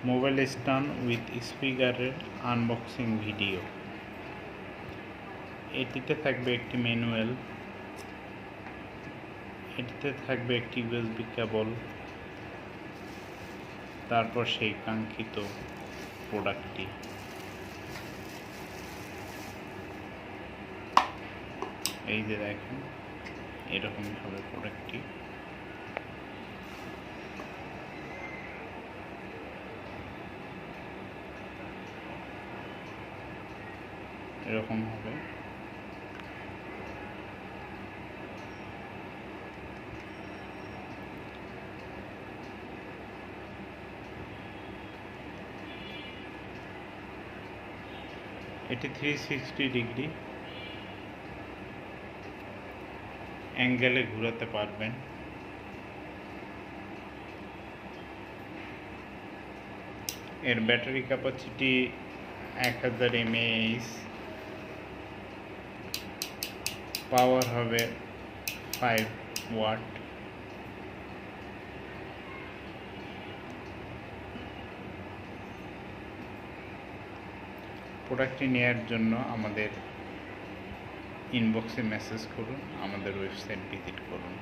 Mobile stand with স্পিকারের unboxing video. এটিতে থাকবে একটি ম্যানুয়াল, এটিতে থাকবে একটি ইউএসবি কেবল, তারপর সেই কাঙ্ক্ষিত প্রোডাক্টটি। এই যে দেখেন, এরকমই হবে প্রোডাক্টটি। এরকম হবে। এটি 360 ডিগ্রি অ্যাঙ্গেলে ঘোরাতে পারবেন। এর ব্যাটারি ক্যাপাসিটি 1000 mAh, পাওয়ার হবে 5 ওয়াট। প্রোডাক্টটি নেওয়ার জন্য আমাদের ইনবক্সে মেসেজ করুন, আমাদের ওয়েবসাইট ভিজিট করুন।